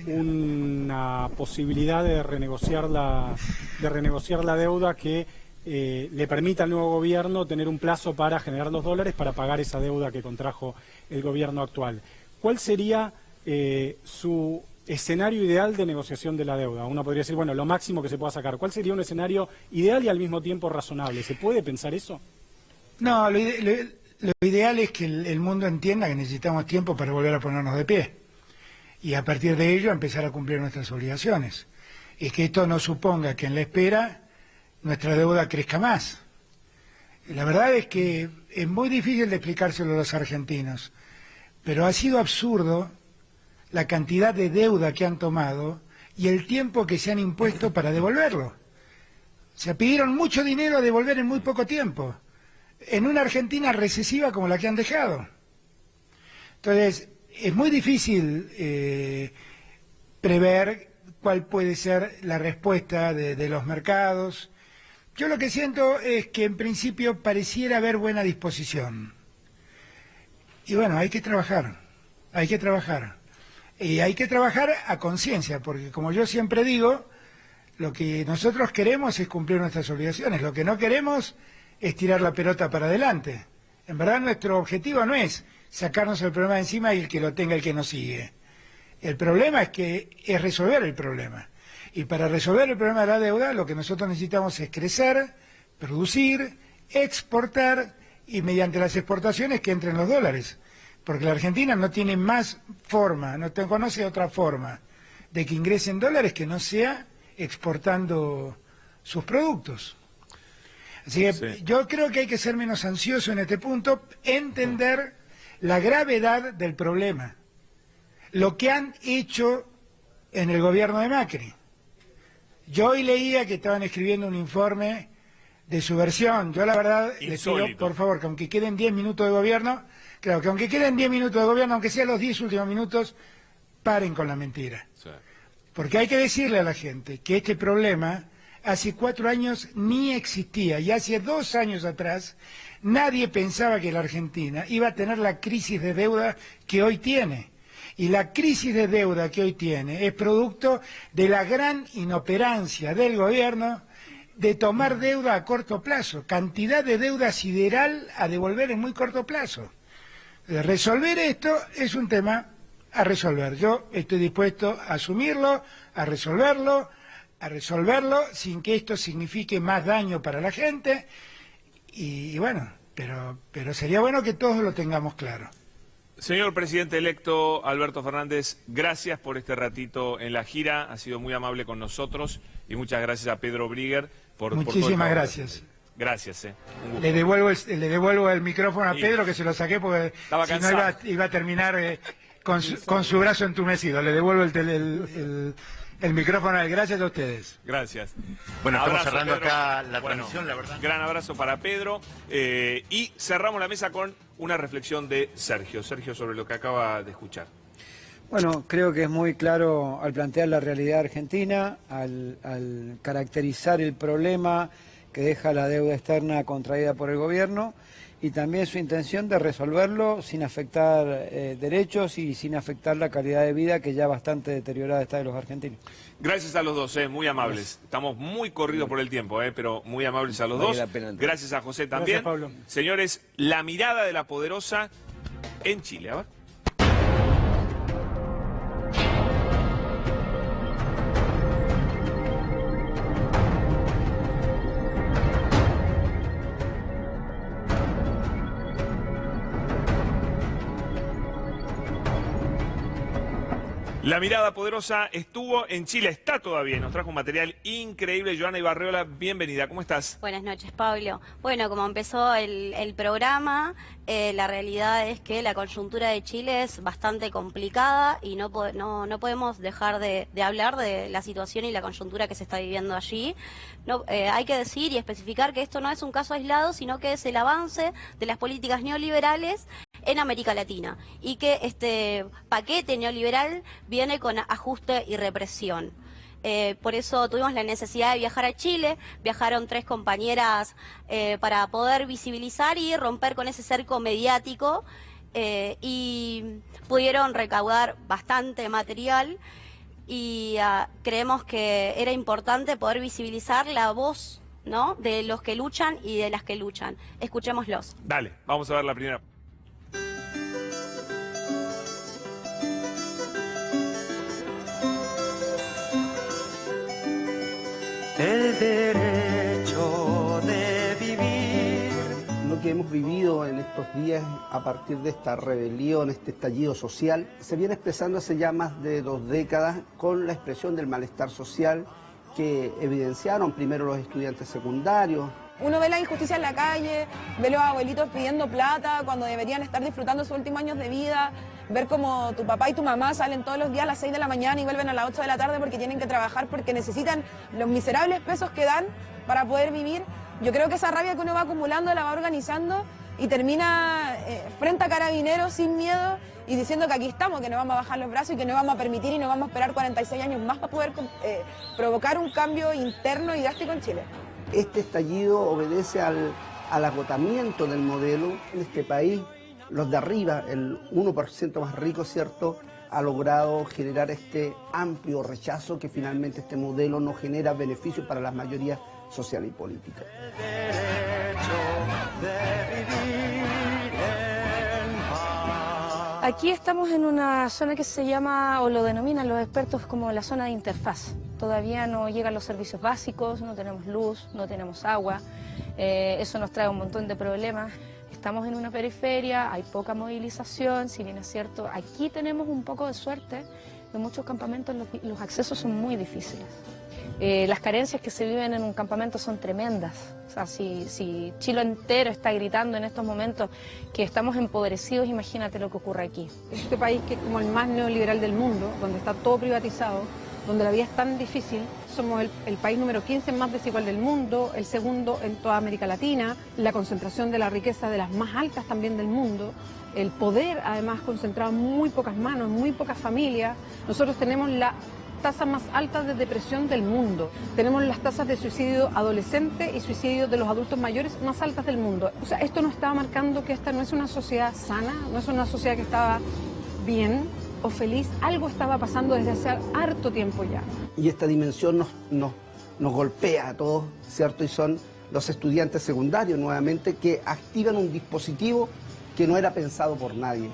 una posibilidad de renegociar la deuda que le permita al nuevo gobierno tener un plazo para generar los dólares para pagar esa deuda que contrajo el gobierno actual. ¿Cuál sería su escenario ideal de negociación de la deuda? Uno podría decir, bueno, lo máximo que se pueda sacar. ¿Cuál sería un escenario ideal y al mismo tiempo razonable? ¿Se puede pensar eso? No, lo ideal es que el mundo entienda que necesitamos tiempo para volver a ponernos de pie y a partir de ello empezar a cumplir nuestras obligaciones. Y que esto no suponga que en la espera nuestra deuda crezca más. La verdad es que es muy difícil de explicárselo a los argentinos, pero ha sido absurdo la cantidad de deuda que han tomado y el tiempo que se han impuesto para devolverlo. Se pidieron mucho dinero a devolver en muy poco tiempo, en una Argentina recesiva como la que han dejado. Entonces, es muy difícil prever cuál puede ser la respuesta de los mercados. Yo lo que siento es que en principio pareciera haber buena disposición. Y bueno, hay que trabajar, hay que trabajar. Y hay que trabajar a conciencia, porque como yo siempre digo, lo que nosotros queremos es cumplir nuestras obligaciones, lo que no queremos es tirar la pelota para adelante. En verdad nuestro objetivo no es sacarnos el problema de encima y el que lo tenga el que nos sigue. El problema es resolver el problema. Y para resolver el problema de la deuda, lo que nosotros necesitamos es crecer, producir, exportar y mediante las exportaciones que entren los dólares. Porque la Argentina no tiene más forma, no conoce otra forma de que ingresen dólares que no sea exportando sus productos. Así que sí, yo creo que hay que ser menos ansioso en este punto, entender la gravedad del problema. Lo que han hecho en el gobierno de Macri. Yo hoy leía que estaban escribiendo un informe de su versión. Yo la verdad les pido, por favor, que aunque queden 10 minutos de gobierno, claro, que aunque queden 10 minutos de gobierno, aunque sean los 10 últimos minutos, paren con la mentira. Sí. Porque hay que decirle a la gente que este problema hace 4 años ni existía y hace 2 años atrás nadie pensaba que la Argentina iba a tener la crisis de deuda que hoy tiene. Y la crisis de deuda que hoy tiene es producto de la gran inoperancia del gobierno de tomar deuda a corto plazo, cantidad de deuda sideral a devolver en muy corto plazo. Resolver esto es un tema a resolver. Yo estoy dispuesto a asumirlo, a resolverlo sin que esto signifique más daño para la gente. Y bueno, pero sería bueno que todos lo tengamos claro. Señor presidente electo Alberto Fernández, gracias por este ratito en la gira, ha sido muy amable con nosotros y muchas gracias a Pedro Brigger por Muchísimas gracias. Gracias. Le devuelvo el micrófono a Pedro, que se lo saqué porque si no iba a terminar con su brazo entumecido. Le devuelvo el micrófono a él. Gracias a ustedes. Gracias. Bueno, estamos cerrando acá la transmisión, la verdad. Gran abrazo para Pedro. Y cerramos la mesa con una reflexión de Sergio. Sergio, sobre lo que acaba de escuchar. Bueno, creo que es muy claro al plantear la realidad argentina, al caracterizar el problema que deja la deuda externa contraída por el gobierno y también su intención de resolverlo sin afectar derechos y sin afectar la calidad de vida que ya bastante deteriorada está de los argentinos. Gracias a los dos, muy amables. Gracias. Estamos muy corridos por el tiempo, pero muy amables a los dos. Gracias a José también. Gracias, Pablo. Señores, la mirada de la poderosa en Chile. A ver. La mirada poderosa estuvo en Chile, está todavía, nos trajo un material increíble. Joana Ibarreola, bienvenida, ¿cómo estás? Buenas noches, Pablo. Bueno, como empezó el programa, la realidad es que la coyuntura de Chile es bastante complicada y no podemos dejar de hablar de la situación y la coyuntura que se está viviendo allí. Hay que decir y especificar que esto no es un caso aislado, sino que es el avance de las políticas neoliberales en América Latina y que este paquete neoliberal viene con ajuste y represión. Por eso tuvimos la necesidad de viajar a Chile, viajaron 3 compañeras para poder visibilizar y romper con ese cerco mediático y pudieron recaudar bastante material y creemos que era importante poder visibilizar la voz ¿no? De los que luchan y de las que luchan. Escuchémoslos. Dale, vamos a ver la primera. El derecho de vivir. Lo que hemos vivido en estos días a partir de esta rebelión, este estallido social, se viene expresando hace ya más de 2 décadas con la expresión del malestar social que evidenciaron primero los estudiantes secundarios. Uno ve la injusticia en la calle, ve los abuelitos pidiendo plata cuando deberían estar disfrutando sus últimos años de vida, ver como tu papá y tu mamá salen todos los días a las 6 de la mañana y vuelven a las 8 de la tarde porque tienen que trabajar, porque necesitan los miserables pesos que dan para poder vivir. Yo creo que esa rabia que uno va acumulando la va organizando y termina frente a Carabineros sin miedo y diciendo que aquí estamos, que no vamos a bajar los brazos y que no vamos a permitir y no vamos a esperar 46 años más para poder provocar un cambio interno y drástico en Chile. Este estallido obedece al agotamiento del modelo en este país. Los de arriba, el 1% más rico, ¿cierto?, ha logrado generar este amplio rechazo que finalmente este modelo no genera beneficios para las mayorías sociales y políticas. Aquí estamos en una zona que se llama, o lo denominan los expertos como la zona de interfaz. Todavía no llegan los servicios básicos, no tenemos luz, no tenemos agua. Eso nos trae un montón de problemas. Estamos en una periferia, hay poca movilización, si bien es cierto, aquí tenemos un poco de suerte. En muchos campamentos los accesos son muy difíciles. Las carencias que se viven en un campamento son tremendas. O sea, si Chile entero está gritando en estos momentos que estamos empobrecidos, imagínate lo que ocurre aquí. Este país que es como el más neoliberal del mundo, donde está todo privatizado, donde la vida es tan difícil, somos el país número 15 más desigual del mundo, el segundo en toda América Latina, la concentración de la riqueza de las más altas también del mundo, el poder además concentrado en muy pocas manos, en muy pocas familias. Nosotros tenemos la tasa más alta de depresión del mundo, tenemos las tasas de suicidio adolescente y suicidio de los adultos mayores más altas del mundo. O sea, esto nos está marcando que esta no es una sociedad sana, no es una sociedad que estaba bien o feliz, algo estaba pasando desde hace harto tiempo ya. Y esta dimensión nos golpea a todos, ¿cierto? Y son los estudiantes secundarios nuevamente que activan un dispositivo que no era pensado por nadie.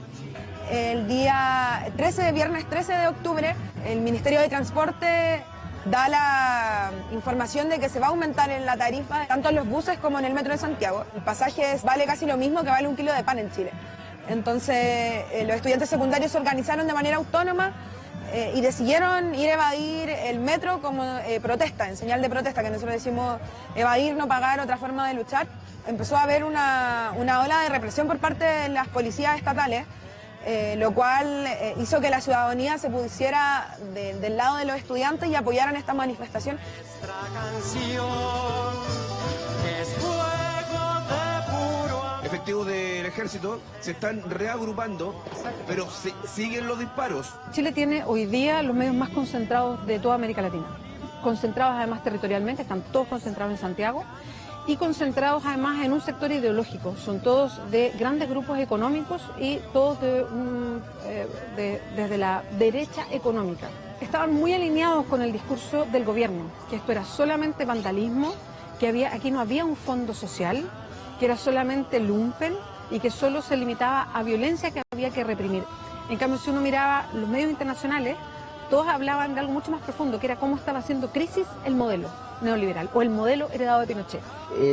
El día viernes 13 de octubre, el Ministerio de Transporte da la información de que se va a aumentar en la tarifa, tanto en los buses como en el metro de Santiago. El pasaje vale casi lo mismo que vale 1 kilo de pan en Chile. Entonces, los estudiantes secundarios se organizaron de manera autónoma y decidieron ir a evadir el metro como protesta, en señal de protesta, que nosotros decimos evadir, no pagar, otra forma de luchar. Empezó a haber una ola de represión por parte de las policías estatales, lo cual hizo que la ciudadanía se pusiera del lado de los estudiantes y apoyaran esta manifestación. Efectivos del ejército se están reagrupando, pero siguen los disparos. Chile tiene hoy día los medios más concentrados de toda América Latina, concentrados además territorialmente, están todos concentrados en Santiago y concentrados además en un sector ideológico, son todos de grandes grupos económicos y todos desde la derecha económica. Estaban muy alineados con el discurso del gobierno, que esto era solamente vandalismo, que aquí no había un fondo social, que era solamente lumpen y que solo se limitaba a violencia que había que reprimir. En cambio, si uno miraba los medios internacionales, todos hablaban de algo mucho más profundo, que era cómo estaba haciendo crisis el modelo neoliberal o el modelo heredado de Pinochet.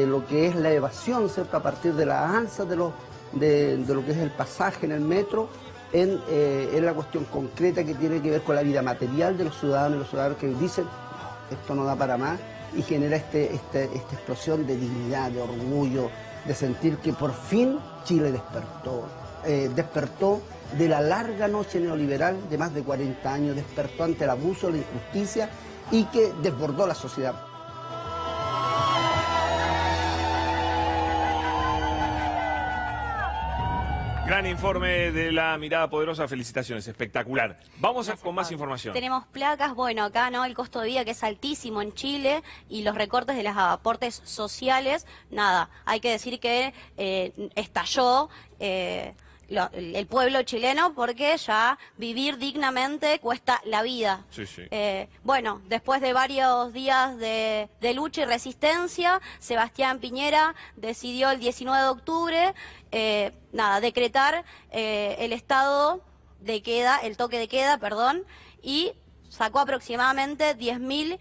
Lo que es la evasión, ¿cierto?, a partir de la alza de lo que es el pasaje en el metro, en la cuestión concreta que tiene que ver con la vida material de los ciudadanos y los ciudadanos que dicen, esto no da para más, y genera esta explosión de dignidad, de orgullo, de sentir que por fin Chile despertó de la larga noche neoliberal de más de 40 años, despertó ante el abuso, la injusticia y que desbordó la sociedad. Gran informe de la Mirada Poderosa, felicitaciones, espectacular. Vamos con más información. Tenemos placas, bueno, acá no, el costo de vida que es altísimo en Chile y los recortes de los aportes sociales, nada, hay que decir que estalló el pueblo chileno, porque ya vivir dignamente cuesta la vida. Sí, sí. Bueno, después de varios días de lucha y resistencia, Sebastián Piñera decidió el 19 de octubre decretar el estado de queda, el toque de queda, perdón, y sacó aproximadamente 10.000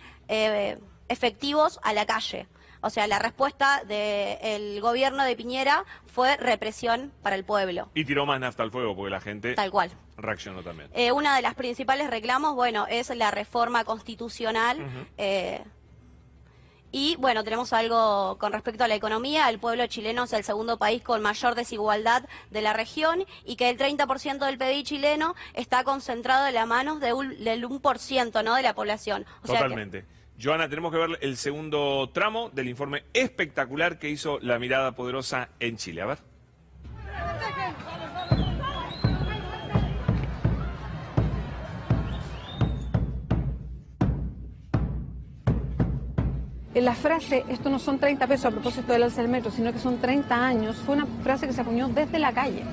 efectivos a la calle. O sea, la respuesta del gobierno de Piñera fue represión para el pueblo. Y tiró más nafta al fuego porque la gente Tal cual. reaccionó también. Una de las principales reclamos, bueno, es la reforma constitucional. Y bueno, tenemos algo con respecto a la economía. El pueblo chileno es el segundo país con mayor desigualdad de la región y que el 30% del PBI chileno está concentrado en las manos del 1%, ¿no?, de la población. O sea Totalmente. Joana, tenemos que ver el segundo tramo del informe espectacular que hizo La Mirada Poderosa en Chile. A ver. La frase, esto no son 30 pesos a propósito del alza del metro, sino que son 30 años, fue una frase que se acuñó desde la calle.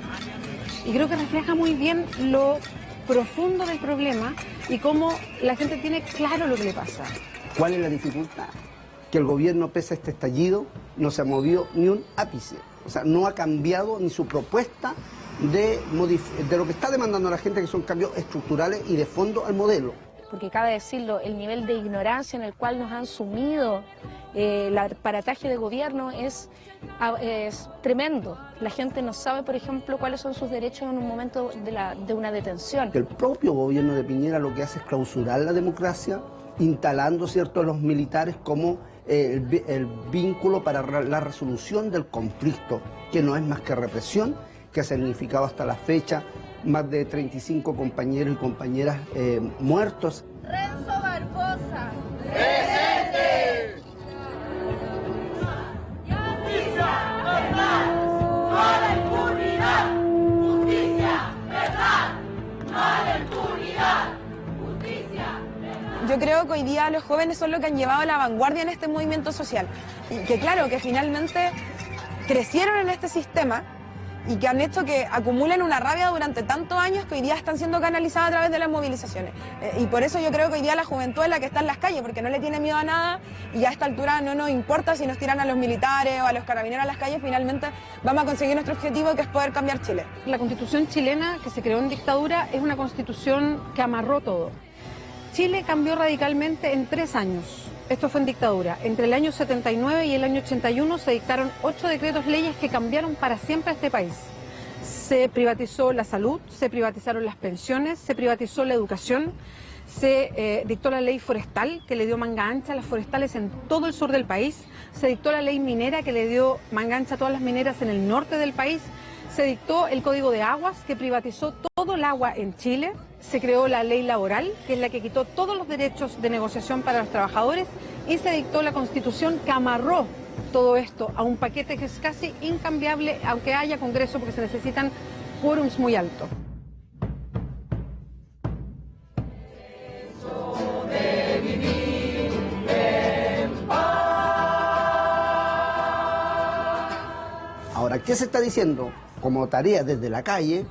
Y creo que refleja muy bien lo profundo del problema y cómo la gente tiene claro lo que le pasa. ¿Cuál es la dificultad? Que el gobierno, pese a este estallido, no se ha movido ni un ápice. O sea, no ha cambiado ni su propuesta de lo que está demandando la gente, que son cambios estructurales y de fondo al modelo. Porque cabe decirlo, el nivel de ignorancia en el cual nos han sumido el aparataje de gobierno es tremendo. La gente no sabe, por ejemplo, cuáles son sus derechos en un momento de una detención. El propio gobierno de Piñera lo que hace es clausurar la democracia, instalando, ¿cierto?, a los militares como el vínculo para la resolución del conflicto, que no es más que represión, que ha significado hasta la fecha más de 35 compañeros y compañeras muertos. Renzo Barbosa. ¡Presente! Justicia, verdad, no a la impunidad. Justicia, verdad, no a la impunidad. Justicia, verdad. Yo creo que hoy día los jóvenes son los que han llevado la vanguardia en este movimiento social. Y que claro, que finalmente crecieron en este sistema y que han hecho que acumulen una rabia durante tantos años que hoy día están siendo canalizadas a través de las movilizaciones. Y por eso yo creo que hoy día la juventud es la que está en las calles, porque no le tiene miedo a nada y a esta altura no nos importa si nos tiran a los militares o a los carabineros a las calles, finalmente vamos a conseguir nuestro objetivo, que es poder cambiar Chile. La constitución chilena, que se creó en dictadura, es una constitución que amarró todo. Chile cambió radicalmente en 3 años. Esto fue en dictadura. Entre el año 79 y el año 81 se dictaron 8 decretos leyes que cambiaron para siempre a este país. Se privatizó la salud, se privatizaron las pensiones, se privatizó la educación, se dictó la ley forestal, que le dio manga ancha a las forestales en todo el sur del país, se dictó la ley minera, que le dio manga ancha a todas las mineras en el norte del país, se dictó el Código de Aguas, que privatizó todo el agua en Chile. Se creó la ley laboral, que es la que quitó todos los derechos de negociación para los trabajadores, y se dictó la Constitución, que amarró todo esto a un paquete que es casi incambiable, aunque haya Congreso, porque se necesitan quórums muy altos. Ahora, ¿qué se está diciendo? Como tarea desde la calle,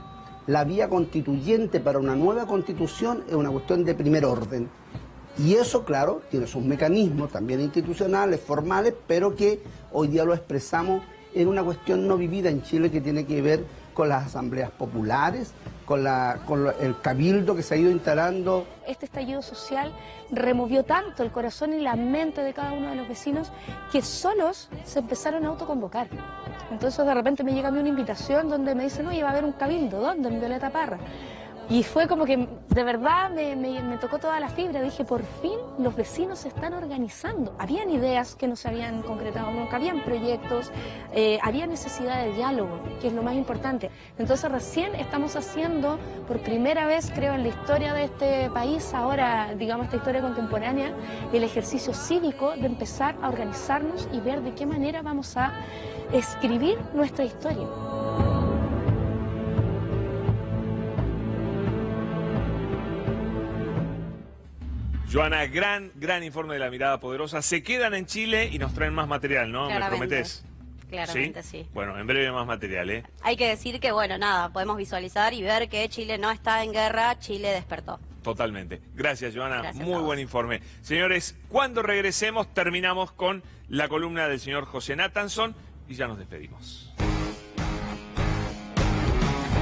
la vía constituyente para una nueva constitución es una cuestión de primer orden. Y eso, claro, tiene sus mecanismos también institucionales, formales, pero que hoy día lo expresamos en una cuestión no vivida en Chile, que tiene que ver con las asambleas populares, con el cabildo que se ha ido instalando. Este estallido social removió tanto el corazón y la mente de cada uno de los vecinos que solos se empezaron a autoconvocar. Entonces de repente me llega a mí una invitación donde me dicen, oye, va a haber un cabildo, ¿dónde? En Violeta Parra. Y fue como que de verdad me tocó toda la fibra. Dije, por fin los vecinos se están organizando. Habían ideas que no se habían concretado nunca, habían proyectos, había necesidad de diálogo, que es lo más importante. Entonces recién estamos haciendo, por primera vez creo en la historia de este país, ahora digamos esta historia contemporánea, el ejercicio cívico de empezar a organizarnos y ver de qué manera vamos a escribir nuestra historia. Joana, gran informe de La Mirada Poderosa. Se quedan en Chile y nos traen más material, ¿no? Claramente. ¿Me prometés? Claramente sí. Bueno, en breve más material, ¿eh? Hay que decir que, bueno, nada, podemos visualizar y ver que Chile no está en guerra, Chile despertó. Totalmente. Gracias, Joana. Gracias Muy a vos. buen informe. Señores, cuando regresemos terminamos con la columna del señor José Nathanson y ya nos despedimos.